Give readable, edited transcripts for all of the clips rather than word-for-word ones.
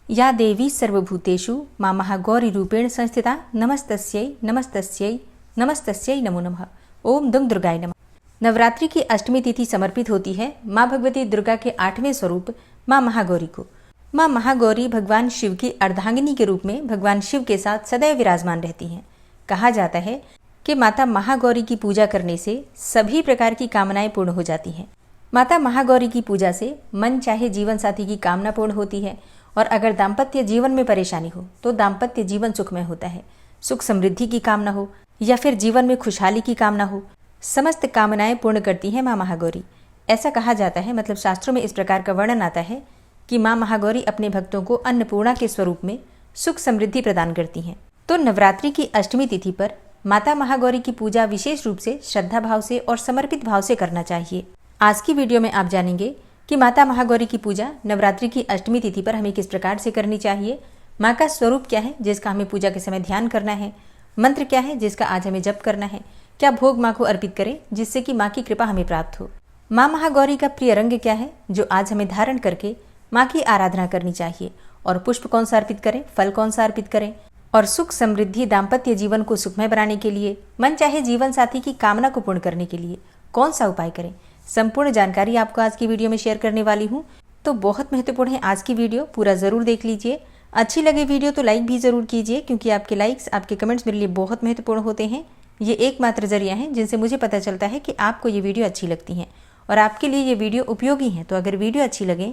या देवी सर्वभूतेषु मां महागौरीरूपेण संस्थिता नमस्तस्यै नमस्तस्यै नमस्तस्यै नमो नमः। ओम दुम दुर्गाय नमः। नवरात्रि की अष्टमी तिथि समर्पित होती है माँ भगवती दुर्गा के 8वें स्वरूप माँ महागौरी को। माँ महागौरी भगवान शिव की अर्धांगिनी के रूप में भगवान शिव के साथ सदैव विराजमान रहती हैं। कहा जाता है कि माता महागौरी की पूजा करने से सभी प्रकार की कामनाएं पूर्ण हो जाती हैं। माता महागौरी की पूजा से मन चाहे जीवन साथी की कामना पूर्ण होती है, और अगर दाम्पत्य जीवन में परेशानी हो तो दाम्पत्य जीवन सुखमय होता है। सुख समृद्धि की कामना हो या फिर जीवन में खुशहाली की कामना हो, समस्त कामनाएं पूर्ण करती हैं माँ महागौरी। ऐसा कहा जाता है, मतलब शास्त्रों में इस प्रकार का वर्णन आता है कि माँ महागौरी अपने भक्तों को अन्नपूर्णा के स्वरूप में सुख समृद्धि प्रदान करती हैं। तो नवरात्रि की अष्टमी तिथि पर माता महागौरी की पूजा विशेष रूप से श्रद्धा भाव से और समर्पित भाव से करना चाहिए। आज की वीडियो में आप जानेंगे कि माता महागौरी की पूजा नवरात्रि की अष्टमी तिथि पर हमें किस प्रकार से करनी चाहिए, माँ का स्वरूप क्या है जिसका हमें पूजा के समय ध्यान करना है, मंत्र क्या है जिसका आज हमें जप करना है, क्या भोग माँ को अर्पित करें जिससे कि माँ की कृपा हमें प्राप्त हो, माँ महागौरी का प्रिय रंग क्या है जो आज हमें धारण करके माँ की आराधना करनी चाहिए, और पुष्प कौन सा अर्पित करें, फल कौन सा अर्पित करें, और सुख समृद्धि दाम्पत्य जीवन को सुखमय बनाने के लिए, मन चाहे जीवन साथी की कामना को पूर्ण करने के लिए कौन सा उपाय करें, संपूर्ण जानकारी आपको आज की वीडियो में शेयर करने वाली हूँ। तो बहुत महत्वपूर्ण है आज की वीडियो, पूरा ज़रूर देख लीजिए। अच्छी लगे वीडियो तो लाइक भी ज़रूर कीजिए, क्योंकि आपके लाइक्स, आपके कमेंट्स मेरे लिए बहुत महत्वपूर्ण होते हैं। ये एकमात्र जरिया है जिनसे मुझे पता चलता है कि आपको ये वीडियो अच्छी लगती हैं और आपके लिए ये वीडियो उपयोगी है। तो अगर वीडियो अच्छी लगे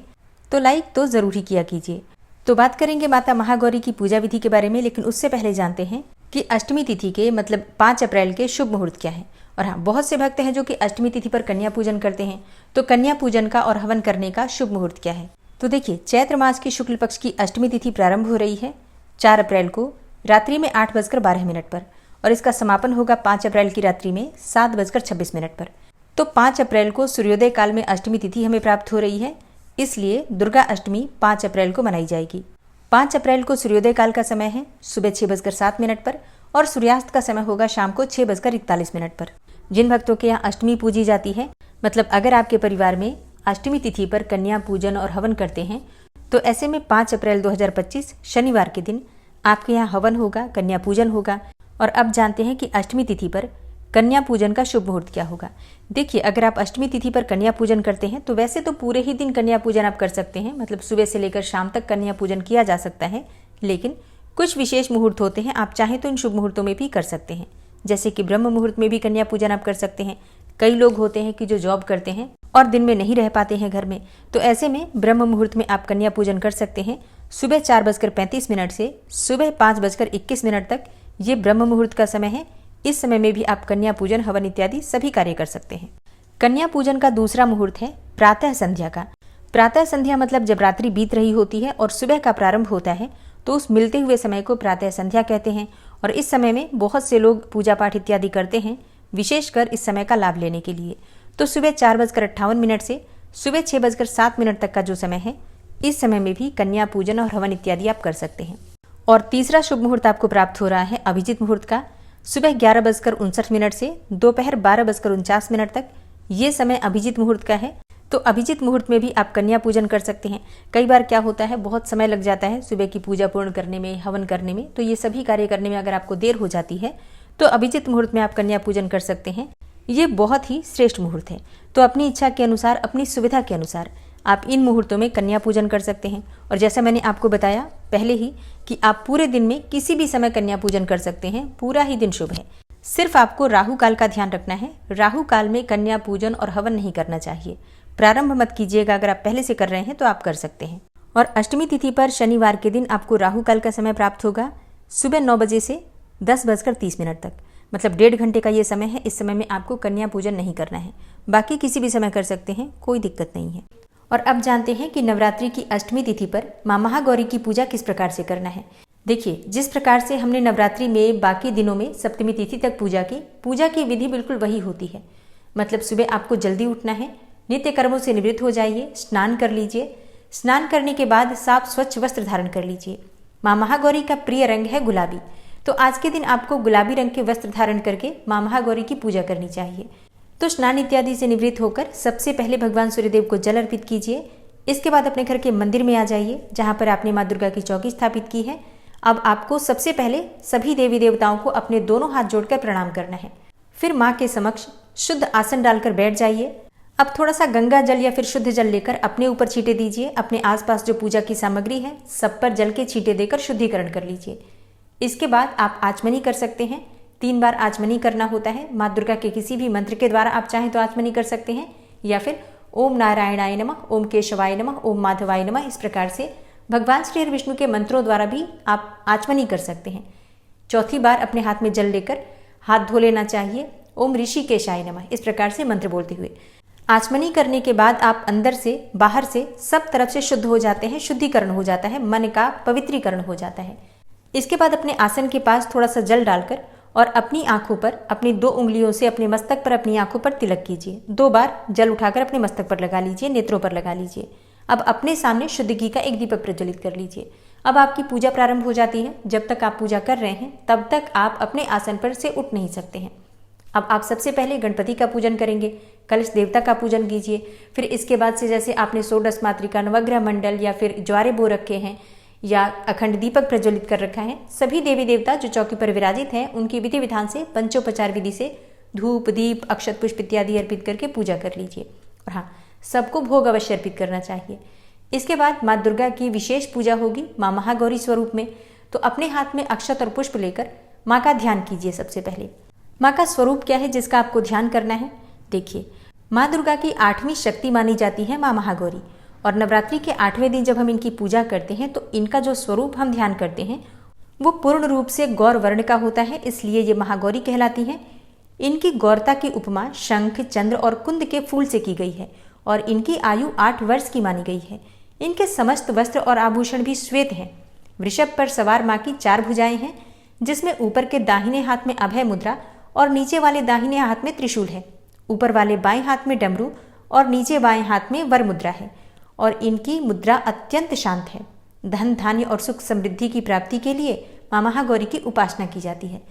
तो लाइक तो ज़रूर ही किया कीजिए। तो बात करेंगे माता महागौरी की पूजा विधि के बारे में, लेकिन उससे पहले जानते हैं कि अष्टमी तिथि के मतलब 5 अप्रैल के शुभ मुहूर्त क्या है। और हाँ, बहुत से भक्त हैं जो कि अष्टमी तिथि पर कन्या पूजन करते हैं, तो कन्या पूजन का और हवन करने का शुभ मुहूर्त क्या है। तो देखिए, चैत्र मास की शुक्ल पक्ष की अष्टमी तिथि प्रारंभ हो रही है 4 अप्रैल को रात्रि में 8:12 पर, और इसका समापन होगा 5 अप्रैल की रात्रि में 7:26 पर। तो 5 अप्रैल को सूर्योदय काल में अष्टमी तिथि हमें प्राप्त हो रही है, इसलिए दुर्गा अष्टमी 5 अप्रैल को मनाई जाएगी। 5 अप्रैल को सूर्योदय काल का समय है सुबह 6:07 पर, और सूर्यास्त का समय होगा शाम को 6:41 पर। जिन भक्तों के यहाँ अष्टमी पूजी जाती है, मतलब अगर आपके परिवार में अष्टमी तिथि पर कन्या पूजन और हवन करते हैं, तो ऐसे में 5 अप्रैल 2025 शनिवार के दिन आपके यहाँ हवन होगा, कन्या पूजन होगा। और अब जानते हैं कि अष्टमी तिथि पर कन्या पूजन का शुभ मुहूर्त क्या होगा। देखिए, अगर आप अष्टमी तिथि पर कन्या पूजन करते हैं तो वैसे तो पूरे ही दिन कन्या पूजन आप कर सकते हैं, मतलब सुबह से लेकर शाम तक कन्या पूजन किया जा सकता है। लेकिन कुछ विशेष मुहूर्त होते हैं, आप चाहें तो इन शुभ मुहूर्तों में भी कर सकते हैं। जैसे कि ब्रह्म मुहूर्त में भी कन्या पूजन आप कर सकते हैं। कई लोग होते हैं कि जो जॉब करते हैं और दिन में नहीं रह पाते हैं घर में, तो ऐसे में ब्रह्म मुहूर्त में आप कन्या पूजन कर सकते हैं। सुबह 4:35 से सुबह 5:21 तक ये ब्रह्म मुहूर्त का समय है। इस समय में भी आप कन्या पूजन, हवन इत्यादि सभी कार्य कर सकते हैं। कन्या पूजन का दूसरा मुहूर्त है प्रातः संध्या का। प्रातः संध्या मतलब जब रात्रि बीत रही होती है और सुबह का प्रारंभ होता है, तो उस मिलते हुए समय को प्रातः संध्या कहते हैं। और इस समय में बहुत से लोग पूजा पाठ इत्यादि करते हैं, विशेषकर इस समय का लाभ लेने के लिए। तो सुबह 4:58 से सुबह 6:07 तक का जो समय है, इस समय में भी कन्या पूजन और हवन इत्यादि आप कर सकते हैं। और तीसरा शुभ मुहूर्त आपको प्राप्त हो रहा है अभिजीत मुहूर्त का। सुबह 11:59 से दोपहर 12:49 तक ये समय अभिजीत मुहूर्त का है। तो अभिजीत मुहूर्त में भी आप कन्या पूजन कर सकते हैं। कई बार क्या होता है, बहुत समय लग जाता है सुबह की पूजा पूर्ण करने में, हवन करने में, तो ये सभी कार्य करने में अगर आपको देर हो जाती है तो अभिजीत मुहूर्त में आप कन्या पूजन कर सकते हैं। ये बहुत ही श्रेष्ठ मुहूर्त है। तो अपनी इच्छा के अनुसार, अपनी सुविधा के अनुसार आप इन मुहूर्तों में कन्या पूजन कर सकते हैं। और जैसा मैंने आपको बताया पहले ही कि आप पूरे दिन में किसी भी समय कन्या पूजन कर सकते हैं, पूरा ही दिन शुभ है। सिर्फ आपको राहु काल का ध्यान रखना है। राहु काल में कन्या पूजन और हवन नहीं करना चाहिए। प्रारंभ मत कीजिएगा, अगर आप पहले से कर रहे हैं तो आप कर सकते हैं। और अष्टमी तिथि पर शनिवार के दिन आपको राहु काल का समय प्राप्त होगा सुबह 9 बजे से 10:30 तक, मतलब 1.5 घंटे का ये समय है। इस समय में आपको कन्या पूजन नहीं करना है, बाकी किसी भी समय कर सकते हैं, कोई दिक्कत नहीं है। और अब जानते हैं कि नवरात्रि की अष्टमी तिथि पर माँ महागौरी की पूजा किस प्रकार से करना है। देखिए, जिस प्रकार से हमने नवरात्रि में बाकी दिनों में सप्तमी तिथि तक पूजा की विधि बिल्कुल वही होती है। मतलब सुबह आपको जल्दी उठना है, नित्य कर्मों से निवृत्त हो जाइए, स्नान कर लीजिए। स्नान करने के बाद साफ स्वच्छ वस्त्र धारण कर लीजिए। माँ महागौरी का प्रिय रंग है गुलाबी, तो आज के दिन आपको गुलाबी रंग के वस्त्र धारण करके माँ महागौरी की पूजा करनी चाहिए। तो स्नान इत्यादि से निवृत्त होकर सबसे पहले भगवान सूर्यदेव को जल अर्पित कीजिए। इसके बाद अपने घर के मंदिर में आ जाइए जहाँ पर आपने माँ दुर्गा की चौकी स्थापित की है। अब आपको सबसे पहले सभी देवी देवताओं को अपने दोनों हाथ जोड़कर प्रणाम करना है। फिर माँ के समक्ष शुद्ध आसन डालकर बैठ जाइए। अब थोड़ा सा गंगा जल या फिर शुद्ध जल लेकर अपने ऊपर छींटे दीजिए। अपने आसपास जो पूजा की सामग्री है सब पर जल के छींटे देकर शुद्धिकरण कर लीजिए। इसके बाद आप आचमनी कर सकते हैं। 3 बार आचमनी करना होता है। माँ दुर्गा के किसी भी मंत्र के द्वारा आप चाहें तो आचमनी कर सकते हैं, या फिर ओम नारायणाय नमः, ओम केशवाय नमः, ओम माधवाय नमः, इस प्रकार से भगवान श्री हरि विष्णु के मंत्रों द्वारा भी आप आचमनी कर सकते हैं। चौथी बार अपने हाथ में जल लेकर हाथ धो लेना चाहिए। ओम ऋषिकेशाय नमः, इस प्रकार से मंत्र बोलते हुए आचमनी करने के बाद आप अंदर से बाहर से सब तरफ से शुद्ध हो जाते हैं, शुद्धिकरण हो जाता है, मन का पवित्रीकरण हो जाता है। इसके बाद अपने आसन के पास थोड़ा सा जल डालकर और अपनी आंखों पर अपनी 2 उंगलियों से अपने मस्तक पर अपनी आंखों पर तिलक कीजिए। 2 बार जल उठाकर अपने मस्तक पर लगा लीजिए, नेत्रों पर लगा लीजिए। अब अपने सामने शुद्ध घी का एक दीपक प्रज्वलित कर लीजिए। अब आपकी पूजा प्रारंभ हो जाती है। जब तक आप पूजा कर रहे हैं तब तक आप अपने आसन पर से उठ नहीं सकते हैं। अब आप सबसे पहले गणपति का पूजन करेंगे, कलश देवता का पूजन कीजिए। फिर इसके बाद से जैसे आपने षोडश मातृका, नवग्रह मंडल या फिर ज्वारे बो रखे हैं या अखंड दीपक प्रज्वलित कर रखा है, सभी देवी देवता जो चौकी पर विराजित हैं उनकी विधि विधान से पंचोपचार विधि से धूप, दीप, अक्षत पुष्प इत्यादि अर्पित करके पूजा कर लीजिए। और हाँ, सबको भोग अवश्य अर्पित करना चाहिए। इसके बाद माँ दुर्गा की विशेष पूजा होगी माँ महागौरी स्वरूप में। तो अपने हाथ में अक्षत और पुष्प लेकर माँ का ध्यान कीजिए। सबसे पहले माँ का स्वरूप क्या है जिसका आपको ध्यान करना है? देखिए, माँ दुर्गा की 8वीं शक्ति मानी जाती है माँ महागौरी, और नवरात्रि के 8वें दिन जब हम इनकी पूजा करते हैं तो इनका जो स्वरूप हम ध्यान करते हैं वो पूर्ण रूप से गौर वर्ण का होता है, इसलिए ये महागौरी कहलाती हैं। इनकी गौरता की उपमा शंख, चंद्र और कुंद के फूल से की गई है और इनकी आयु 8 वर्ष की मानी गई है। इनके समस्त वस्त्र और आभूषण भी श्वेत हैं। वृषभ पर सवार माँ की 4 भुजाएं हैं, जिसमें ऊपर के दाहिने हाथ में अभय मुद्रा और नीचे वाले दाहिने हाथ में त्रिशूल है। ऊपर वाले बाएं हाथ में डमरू और नीचे बाएं हाथ में वर मुद्रा है, और इनकी मुद्रा अत्यंत शांत है। धन, धान्य और सुख समृद्धि की प्राप्ति के लिए माँ महागौरी की उपासना की जाती है।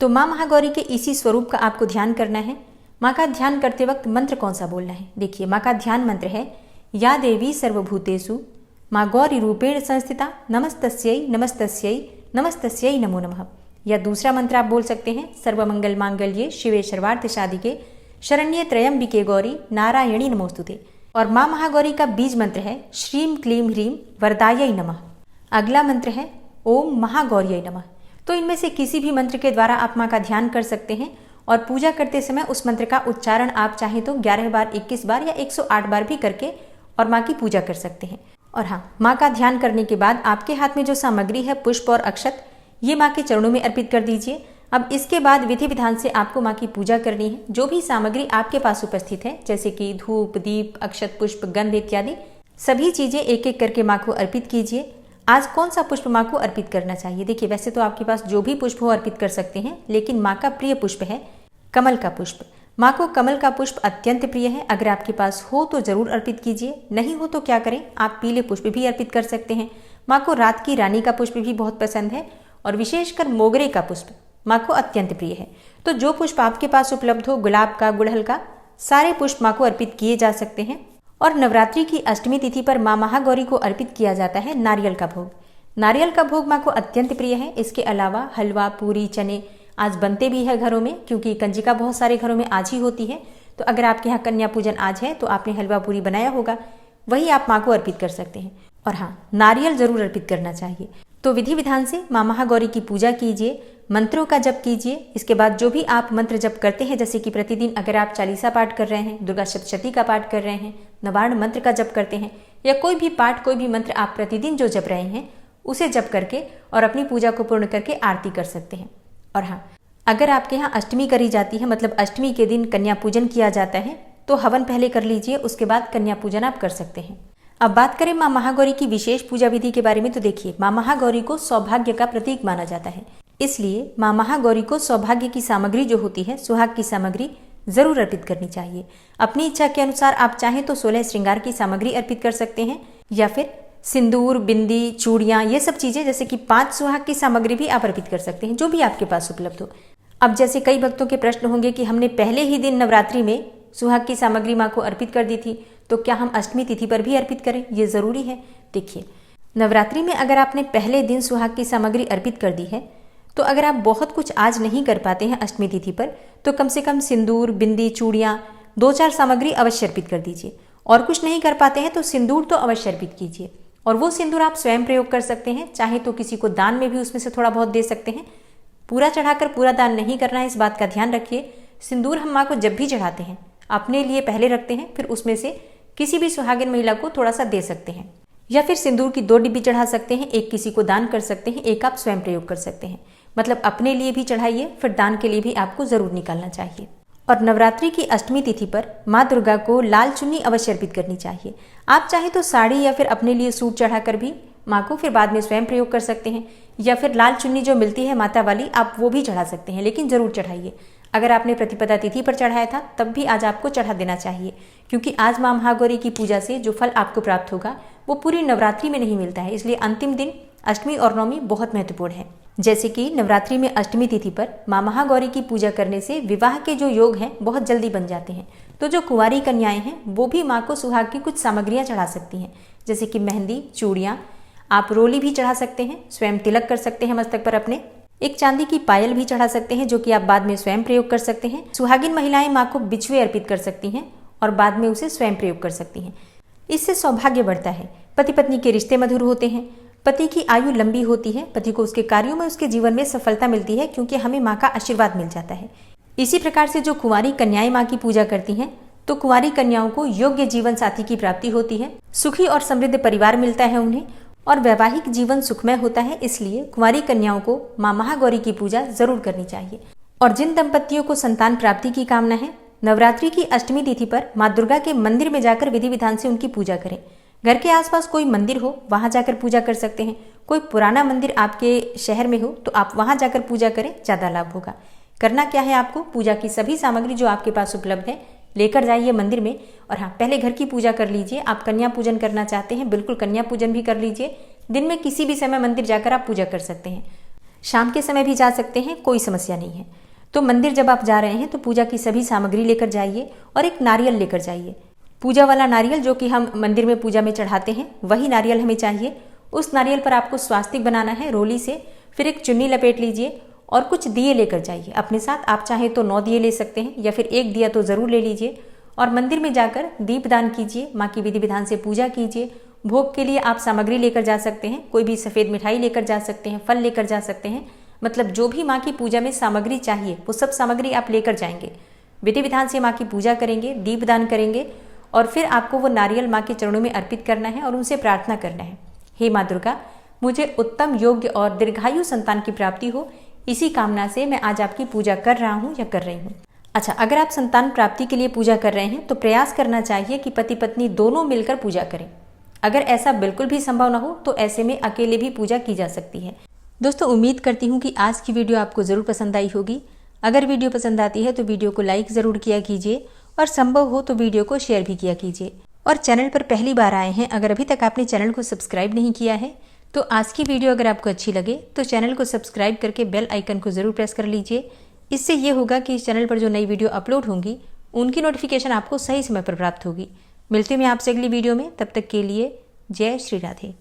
तो माँ महागौरी के इसी स्वरूप का आपको ध्यान करना है। माँ का ध्यान करते वक्त मंत्र कौन सा बोलना है? देखिए, माँ का ध्यान मंत्र है या देवी सर्वभूतेषु माँ गौरी रूपेण संस्थिता नमस्तस्यै नमस्तस्यै नमस्तस्यै नमो नमः। या दूसरा मंत्र आप बोल सकते हैं सर्वमंगल मांगल्ये शिवे सर्वार्थ साधिके शरण्ये त्र्यंबिके गौरी नारायणी नमोस्तुते। और माँ महागौरी का बीज मंत्र है श्रीम क्लीम ह्रीम वरदायै नमः। अगला मंत्र है ओम महागौर्यै नमः। तो इनमें से किसी भी मंत्र के द्वारा आप माँ का ध्यान कर सकते हैं और पूजा करते समय उस मंत्र का उच्चारण आप चाहें तो 11 बार, 21 बार या 108 बार भी करके और माँ की पूजा कर सकते हैं। और हाँ, माँ का ध्यान करने के बाद आपके हाथ में जो सामग्री है पुष्प और अक्षत, ये माँ के चरणों में अर्पित कर दीजिए। अब इसके बाद विधि विधान से आपको माँ की पूजा करनी है। जो भी सामग्री आपके पास उपस्थित है जैसे कि धूप, दीप, अक्षत पुष्प, गंध इत्यादि सभी चीजें एक एक करके माँ को अर्पित कीजिए। आज कौन सा पुष्प माँ को अर्पित करना चाहिए? देखिए, वैसे तो आपके पास जो भी पुष्प हो अर्पित कर सकते हैं, लेकिन माँ का प्रिय पुष्प है कमल का पुष्प। माँ को कमल का पुष्प अत्यंत प्रिय है। अगर आपके पास हो तो जरूर अर्पित कीजिए, नहीं हो तो क्या करें, आप पीले पुष्प भी अर्पित कर सकते हैं। माँ को रात की रानी का पुष्प भी बहुत पसंद है और विशेषकर मोगरे का पुष्प माँ को अत्यंत प्रिय है। तो जो पुष्प आपके पास उपलब्ध हो, गुलाब का, गुड़हल का, सारे पुष्प माँ को अर्पित किए जा सकते हैं। और नवरात्रि की अष्टमी तिथि पर माँ महागौरी को अर्पित किया जाता है नारियल का भोग। नारियल का भोग माँ को अत्यंत प्रिय है। इसके अलावा हलवा, पूरी, चने आज बनते भी है घरों में, क्योंकि कंजिका बहुत सारे घरों में आज ही होती है। तो अगर आपके यहाँ कन्या पूजन आज है तो आपने हलवा पूरी बनाया होगा, वही आप माँ को अर्पित कर सकते हैं। और हाँ, नारियल जरूर अर्पित करना चाहिए। तो विधि विधान से माँ महागौरी की पूजा कीजिए, मंत्रों का जप कीजिए। इसके बाद जो भी आप मंत्र जप करते हैं, जैसे कि प्रतिदिन अगर आप चालीसा पाठ कर रहे हैं, दुर्गा सप्तशती का पाठ कर रहे हैं, नवार्ण मंत्र का जप करते हैं, या कोई भी पाठ, कोई भी मंत्र आप प्रतिदिन जो जप रहे हैं उसे जप करके और अपनी पूजा को पूर्ण करके आरती कर सकते हैं। और हाँ, अगर आपके यहाँ अष्टमी करी जाती है, मतलब अष्टमी के दिन कन्या पूजन किया जाता है, तो हवन पहले कर लीजिए, उसके बाद कन्या पूजन आप कर सकते हैं। अब बात करें माँ महागौरी की विशेष पूजा विधि के बारे में, तो देखिए, माँ महागौरी को सौभाग्य का प्रतीक माना जाता है, इसलिए माँ महागौरी को सौभाग्य की सामग्री जो होती है, सुहाग की सामग्री जरूर अर्पित करनी चाहिए। अपनी इच्छा के अनुसार आप चाहें तो 16 श्रृंगार की सामग्री अर्पित कर सकते हैं, या फिर सिंदूर, बिंदी, चूड़ियाँ, ये सब चीजें जैसे कि 5 सुहाग की सामग्री भी आप अर्पित कर सकते हैं, जो भी आपके पास उपलब्ध हो। अब जैसे कई भक्तों के प्रश्न होंगे कि हमने पहले ही दिन नवरात्रि में सुहाग की सामग्री माँ को अर्पित कर दी थी, तो क्या हम अष्टमी तिथि पर भी अर्पित करें? ये ज़रूरी है। देखिए, नवरात्रि में अगर आपने पहले दिन सुहाग की सामग्री अर्पित कर दी है, तो अगर आप बहुत कुछ आज नहीं कर पाते हैं अष्टमी तिथि पर, तो कम से कम सिंदूर, बिंदी, चूड़ियाँ, 2-4 सामग्री अवश्य अर्पित कर दीजिए। और कुछ नहीं कर पाते हैं तो सिंदूर तो अवश्य अर्पित कीजिए। और वो सिंदूर आप स्वयं प्रयोग कर सकते हैं, चाहे तो किसी को दान में भी उसमें से थोड़ा बहुत दे सकते हैं। पूरा चढ़ाकर पूरा दान नहीं करना है, इस बात का ध्यान रखिए। सिंदूर हम माँ को जब भी चढ़ाते हैं अपने लिए पहले रखते हैं, फिर उसमें से किसी भी सुहागिन महिला को थोड़ा सा दे सकते हैं। या फिर सिंदूर की 2 डिब्बी चढ़ा सकते हैं, एक किसी को दान कर सकते हैं, एक आप स्वयं प्रयोग कर सकते हैं। मतलब अपने लिए भी चढ़ाइए, फिर दान के लिए भी आपको जरूर निकालना चाहिए। और नवरात्रि की अष्टमी तिथि पर माँ दुर्गा को लाल चुन्नी अवश्य अर्पित करनी चाहिए। आप चाहे तो साड़ी या फिर अपने लिए सूट चढ़ाकर भी माँ को फिर बाद में स्वयं प्रयोग कर सकते हैं, या फिर लाल चुन्नी जो मिलती है माता वाली, आप वो भी चढ़ा सकते हैं, लेकिन जरूर चढ़ाइए। अगर आपने प्रतिपदा तिथि पर चढ़ाया था तब भी आज आपको चढ़ा देना चाहिए, क्योंकि आज माँ महागौरी की पूजा से जो फल आपको प्राप्त होगा वो पूरी नवरात्रि में नहीं मिलता है। इसलिए अंतिम दिन अष्टमी और नवमी बहुत महत्वपूर्ण है। जैसे कि नवरात्रि में अष्टमी तिथि पर माँ महागौरी की पूजा करने से विवाह के जो योग हैं बहुत जल्दी बन जाते हैं। तो जो कुंवारी कन्याएं हैं वो भी माँ को सुहाग की कुछ सामग्रियाँ चढ़ा सकती हैं, जैसे कि मेहंदी, चूड़ियाँ, आप रोली भी चढ़ा सकते हैं, स्वयं तिलक कर सकते हैं मस्तक पर अपने, एक चांदी की पायल भी चढ़ा सकते हैं जो कि आप बाद में स्वयं प्रयोग कर सकते हैं। सुहागिन महिलाएं माँ को बिछुए अर्पित कर सकती हैं और बाद में उसे स्वयं प्रयोग कर सकती हैं। इससे सौभाग्य बढ़ता है, पति पत्नी के रिश्ते मधुर होते हैं, पति की आयु लंबी होती है, पति को उसके कार्यों में, उसके जीवन में सफलता मिलती है, क्योंकि हमें माँ का आशीर्वाद मिल जाता है। इसी प्रकार से जो कुंवारी कन्याएं माँ की पूजा करती हैं, तो कुंवारी कन्याओं को योग्य जीवन साथी की प्राप्ति होती है, सुखी और समृद्ध परिवार मिलता है उन्हें, और वैवाहिक जीवन सुखमय होता है। इसलिए कुंवारी कन्याओं को माँ महागौरी की पूजा जरूर करनी चाहिए। और जिन दंपतियों को संतान प्राप्ति की कामना है, नवरात्रि की अष्टमी तिथि पर माँ दुर्गा के मंदिर में जाकर विधि विधान से उनकी पूजा करें। घर के आसपास कोई मंदिर हो वहां जाकर पूजा कर सकते हैं। कोई पुराना मंदिर आपके शहर में हो तो आप वहां जाकर पूजा करें, ज्यादा लाभ होगा। करना क्या है, आपको पूजा की सभी सामग्री जो आपके पास उपलब्ध है लेकर जाइए मंदिर में। और हाँ, पहले घर की पूजा कर लीजिए। आप कन्या पूजन करना चाहते हैं, बिल्कुल कन्या पूजन भी कर लीजिए। दिन में किसी भी समय मंदिर जाकर आप पूजा कर सकते हैं, शाम के समय भी जा सकते हैं, कोई समस्या नहीं है। तो मंदिर जब आप जा रहे हैं तो पूजा की सभी सामग्री लेकर जाइए और एक नारियल लेकर जाइए। पूजा वाला नारियल जो कि हम मंदिर में पूजा में चढ़ाते हैं वही नारियल हमें चाहिए। उस नारियल पर आपको स्वास्तिक बनाना है रोली से, फिर एक चुन्नी लपेट लीजिए और कुछ दिए लेकर जाइए अपने साथ। आप चाहें तो 9 दिए ले सकते हैं या फिर 1 दिया तो जरूर ले लीजिए। और मंदिर में जाकर दीपदान कीजिए, माँ की विधि विधान से पूजा कीजिए। भोग के लिए आप सामग्री लेकर जा सकते हैं, कोई भी सफ़ेद मिठाई लेकर जा सकते हैं, फल लेकर जा सकते हैं। मतलब जो भी माँ की पूजा में सामग्री चाहिए वो सब सामग्री आप लेकर जाएंगे। विधि विधान से माँ की पूजा करेंगे, दीपदान करेंगे और फिर आपको वो नारियल माँ के चरणों में अर्पित करना है और उनसे प्रार्थना करना है, हे माँ दुर्गा, मुझे उत्तम, योग्य और दीर्घायु संतान की प्राप्ति हो। इसी कामना से मैं आज आपकी पूजा कर रहा हूँ या कर रही हूँ। अच्छा, अगर आप संतान प्राप्ति के लिए पूजा कर रहे हैं तो प्रयास करना चाहिए कि पति पत्नी दोनों मिलकर पूजा करें। अगर ऐसा बिल्कुल भी संभव ना हो तो ऐसे में अकेले भी पूजा की जा सकती है। दोस्तों, उम्मीद करती हूँ कि आज की वीडियो आपको ज़रूर पसंद आई होगी। अगर वीडियो पसंद आती है तो वीडियो को लाइक ज़रूर किया कीजिए और संभव हो तो वीडियो को शेयर भी किया कीजिए। और चैनल पर पहली बार आए हैं, अगर अभी तक आपने चैनल को सब्सक्राइब नहीं किया है तो आज की वीडियो अगर आपको अच्छी लगे तो चैनल को सब्सक्राइब करके बेल आइकन को ज़रूर प्रेस कर लीजिए। इससे ये होगा कि इस चैनल पर जो नई वीडियो अपलोड होंगी उनकी नोटिफिकेशन आपको सही समय पर प्राप्त होगी। मिलती हूँ मैं आपसे अगली वीडियो में, तब तक के लिए जय श्री राधे।